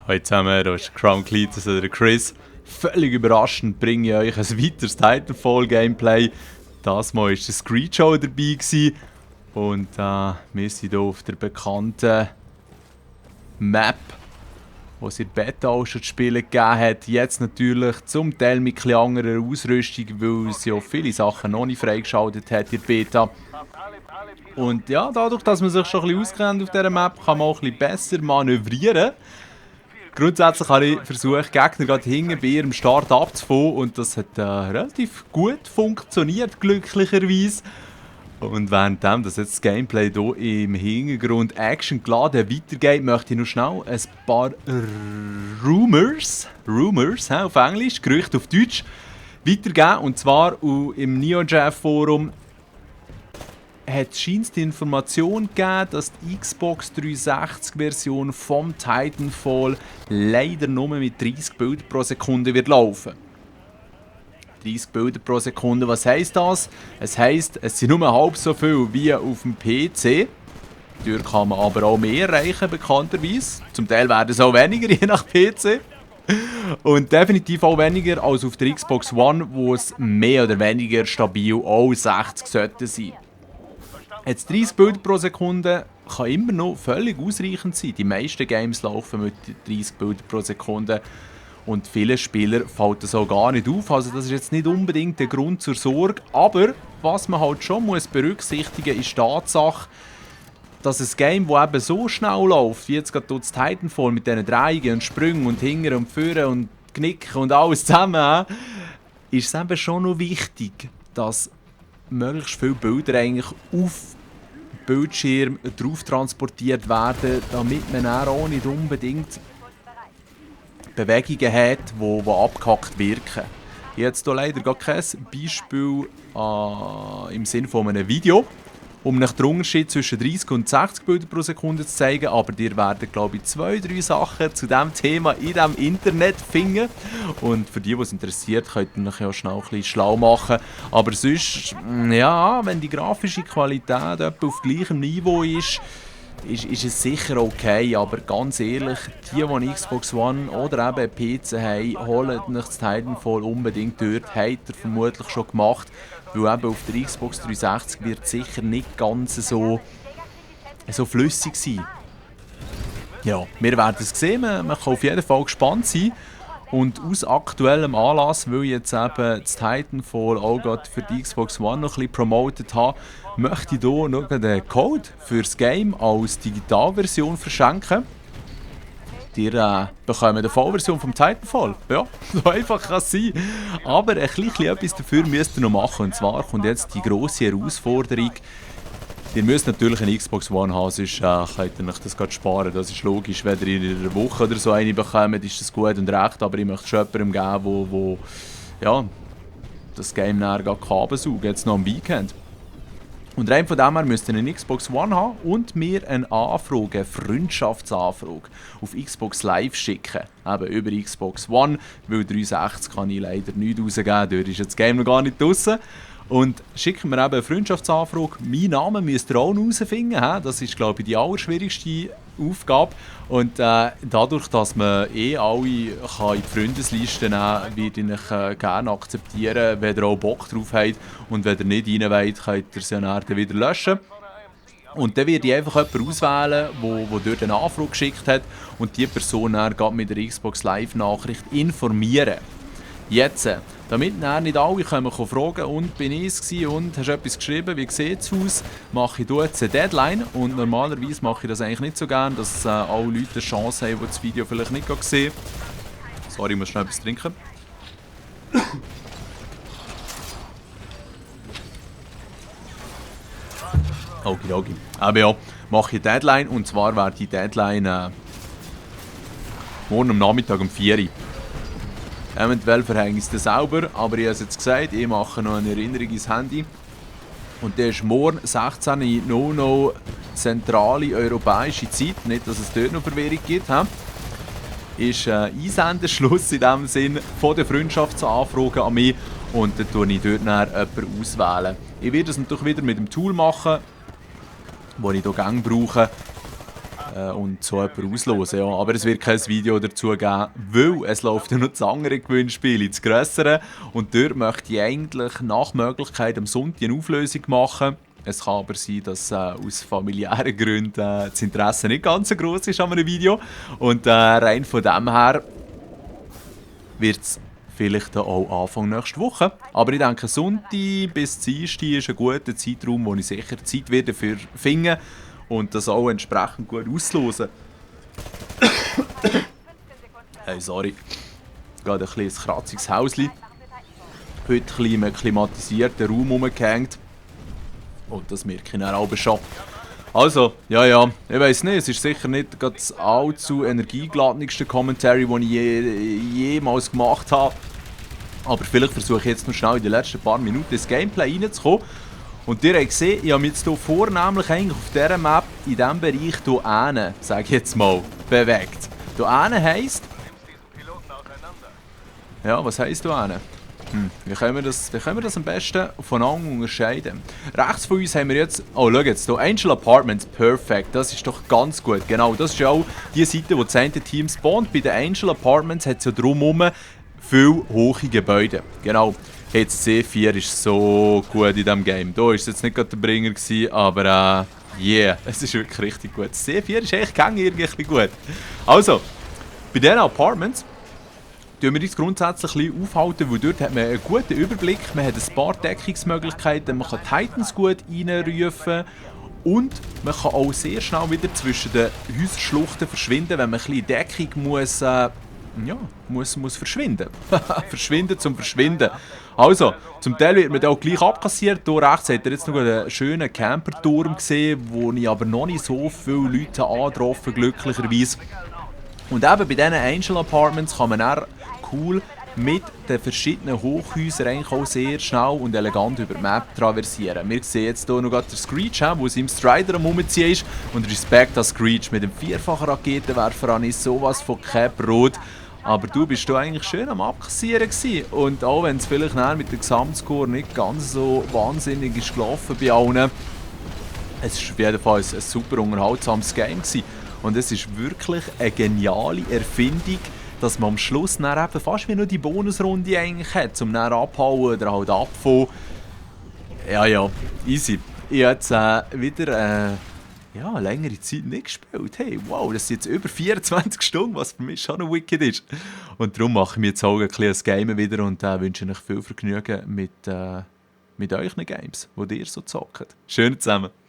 Hallo zusammen, hier ist Crown Cletus oder Chris. Völlig überraschend bringe ich euch ein weiteres Titanfall-Gameplay. Das Mal war der Screedshow dabei und wir sind hier auf der bekannten Map, die es in der Beta auch schon zu spielen gegeben hat. Jetzt natürlich zum Teil mit etwas anderer Ausrüstung, weil es ja viele Sachen noch nicht freigeschaltet hat in der Beta. Und ja, dadurch, dass man sich schon ein bisschen auskennt auf dieser Map, kann man auch ein bisschen besser manövrieren. Grundsätzlich habe ich versucht, Gegner gerade hinten bei ihrem Start abzufangen und das hat relativ gut funktioniert, glücklicherweise. Und währenddem das jetzt das Gameplay hier im Hintergrund Action geladen weitergeht, möchte ich noch schnell ein paar Rumors auf Englisch, Gerüchte auf Deutsch, weitergeben. Und zwar im NeoGaf Forum hat es die Information gegeben, dass die Xbox 360-Version vom Titanfall leider nur mit 30 Bilder pro Sekunde wird laufen. 30 Bilder pro Sekunde, was heisst das? Es heisst, es sind nur halb so viel wie auf dem PC. Dadurch kann man aber auch mehr erreichen, bekannterweise. Zum Teil werden es auch weniger, je nach PC. Und definitiv auch weniger als auf der Xbox One, wo es mehr oder weniger stabil auch 60 sollten sein. Jetzt 30 Bilder pro Sekunde kann immer noch völlig ausreichend sein. Die meisten Games laufen mit 30 Bilder pro Sekunde und vielen Spielern fällt das auch gar nicht auf. Also das ist jetzt nicht unbedingt der Grund zur Sorge. Aber was man halt schon muss berücksichtigen, ist die Tatsache, dass ein Game, das eben so schnell läuft, wie jetzt gerade das Titanfall mit diesen Drehungen und Sprüngen und Hingern und Führen und Knicken und alles zusammen, ist es eben schon noch wichtig, dass möglichst viele Bilder eigentlich auf Bildschirm drauf transportiert werden, damit man dann auch nicht unbedingt Bewegungen hat, die abgehackt wirken. Ich habe jetzt hier leider gar kein Beispiel im Sinne von einem Video, um euch den Unterschied zwischen 30 und 60 Bilder pro Sekunde zu zeigen, aber ihr werdet, glaube ich, 2-3 Sachen zu diesem Thema in diesem Internet finden. Und für die es interessiert, könnt ihr euch ja schnell ein bisschen schlau machen. Aber sonst, ja, wenn die grafische Qualität etwa auf gleichem Niveau ist es sicher okay, aber ganz ehrlich, die eine Xbox One oder eben einen PC haben, holen euch das Titanfall unbedingt dort, habt ihr vermutlich schon gemacht, weil eben auf der Xbox 360 wird sicher nicht ganz so flüssig sein. Ja, wir werden es sehen, man kann auf jeden Fall gespannt sein. Und aus aktuellem Anlass, weil ich jetzt eben das Titanfall auch gerade für die Xbox One noch ein bisschen promotet habe, möchte ich hier noch einen Code für das Game als Digitalversion verschenken. Ihr bekommt eine Vollversion vom Titanfall. Ja, so einfach kann es sein. Aber ein bisschen etwas dafür müsst ihr noch machen. Und zwar kommt jetzt die grosse Herausforderung. Ihr müsst natürlich eine Xbox One haben, sonst könnt ihr euch das gerade sparen. Das ist logisch, wenn ihr in einer Woche oder so eine bekommt, ist das gut und recht. Aber ich möchte schon jemandem geben, wo ja, das Game nachher gerade saugen kann, jetzt noch am Weekend. Und rein von dem her müsst ihr eine Xbox One haben und mir eine Anfrage, eine Freundschaftsanfrage auf Xbox Live schicken. Eben über Xbox One, weil 360 kann ich leider nicht rausgeben, dort ist das Game noch gar nicht draussen. Und schickt mir eben eine Freundschaftsanfrage. Meinen Namen müsst ihr auch herausfinden. Das ist, glaube ich, die allerschwierigste Aufgabe. Und dadurch, dass man alle kann in die Freundesliste nehmen kann, würde ich euch gerne akzeptieren, wenn ihr auch Bock drauf habt. Und wenn ihr nicht rein wollt, könnt ihr sie dann wieder löschen. Und dann werde ich einfach jemanden auswählen, der dort eine Anfrage geschickt hat und die Person dann mit der Xbox Live-Nachricht informieren. Jetzt, damit nicht alle fragen können, und bin ich es und hast du etwas geschrieben, wie sieht es aus, mache ich jetzt eine Deadline. Und normalerweise mache ich das eigentlich nicht so gerne, dass alle Leute eine Chance haben, die das Video vielleicht nicht sehen. Sorry, ich muss schnell etwas trinken. Okay. Aber ja, mache ich eine Deadline, und zwar wäre die Deadline morgen am Nachmittag um 4 Uhr. Eventuell verhänge ich es dann selber, aber ich habe es jetzt gesagt, ich mache noch eine Erinnerung ins Handy. Und der ist morgen 16 Uhr noch zentrale europäische Zeit, nicht dass es dort noch Verwirrung gibt. Ist Einsendeschluss in dem Sinn von der Freundschaftsanfrage an mich und dann tue ich dort jemanden auswählen. Ich werde es natürlich wieder mit dem Tool machen, das ich hier gerne brauche. und so jemanden auslosen. Ja. Aber es wird kein Video dazu geben, weil es läuft ja noch das andere Gewinnspiel, das grössere. Und dort möchte ich eigentlich nach Möglichkeit am Sonntag eine Auflösung machen. Es kann aber sein, dass aus familiären Gründen das Interesse nicht ganz so groß ist an einem Video. Und rein von dem her wird es vielleicht auch Anfang nächste Woche. Aber ich denke, Sonntag bis Dienstag ist ein guter Zeitraum, wo ich sicher Zeit werde dafür finden und das auch entsprechend gut auslosen. Hey, sorry. Gerade ein bisschen ein kratziges Häuschen. Heute ein bisschen im klimatisierten Raum rumgehängt. Und das merke ich dann auch schon. Also, ja, ich weiss nicht, es ist sicher nicht das allzu energiegeladenste Commentary, das ich jemals gemacht habe. Aber vielleicht versuche ich jetzt noch schnell in den letzten paar Minuten ins Gameplay reinzukommen. Und ihr habt gesehen, ich habe mich jetzt hier vornehmlich eigentlich auf dieser Map in diesem Bereich hier hinten, sage ich jetzt mal, bewegt. Hier hinten heisst... Ja, was heisst hier hinten? Wie können wir das am besten voneinander unterscheiden? Rechts von uns haben wir jetzt... Oh, schau jetzt, hier Angel Apartments, perfekt. Das ist doch ganz gut. Genau, das ist ja auch die Seite, wo das eine Team spawnt. Bei den Angel Apartments hat es ja drumherum viele hohe Gebäude. Genau. Jetzt C4 ist so gut in diesem Game. Da war es jetzt nicht gerade der Bringer gewesen, aber yeah, es ist wirklich richtig gut. C4 ist echt irgendwie gut. Also, bei diesen Apartments tun wir uns grundsätzlich ein bisschen aufhalten, weil dort hat man einen guten Überblick, man hat ein paar Deckungsmöglichkeiten, man kann Titans gut reinrufen und man kann auch sehr schnell wieder zwischen den Häuserschluchten verschwinden, wenn man ein bisschen Deckung muss verschwinden. Verschwinden zum Verschwinden. Also, zum Teil wird man da auch gleich abkassiert. Hier rechts habt ihr jetzt noch einen schönen Camperturm gesehen, wo ich aber noch nicht so viele Leute angetroffen, glücklicherweise. Und eben bei diesen Angel Apartments kann man dann cool mit den verschiedenen Hochhäusern eigentlich auch sehr schnell und elegant über die Map traversieren. Wir sehen jetzt hier noch den Screech, der seinem Strider am Umziehen ist. Und Respekt an Screech mit dem vierfachen Raketenwerfer an ist sowas von kein Brot. Aber du bist da eigentlich schön am Abkassieren gewesen. Und auch wenn es vielleicht mit dem Gesamtscore nicht ganz so wahnsinnig ist gelaufen bei allen, es war auf jeden Fall ein super unterhaltsames Game gewesen. Und es ist wirklich eine geniale Erfindung, dass man am Schluss dann eben fast wie nur die Bonusrunde eigentlich hat, um dann abhauen oder halt abzufahren. Ja, easy. Ich habe jetzt wieder längere Zeit nicht gespielt. Hey, wow, das sind jetzt über 24 Stunden, was für mich schon noch wicked ist. Und darum mache ich mir jetzt auch ein kleines Game wieder und wünsche euch viel Vergnügen mit euren Games, die ihr so zockt. Schön zusammen.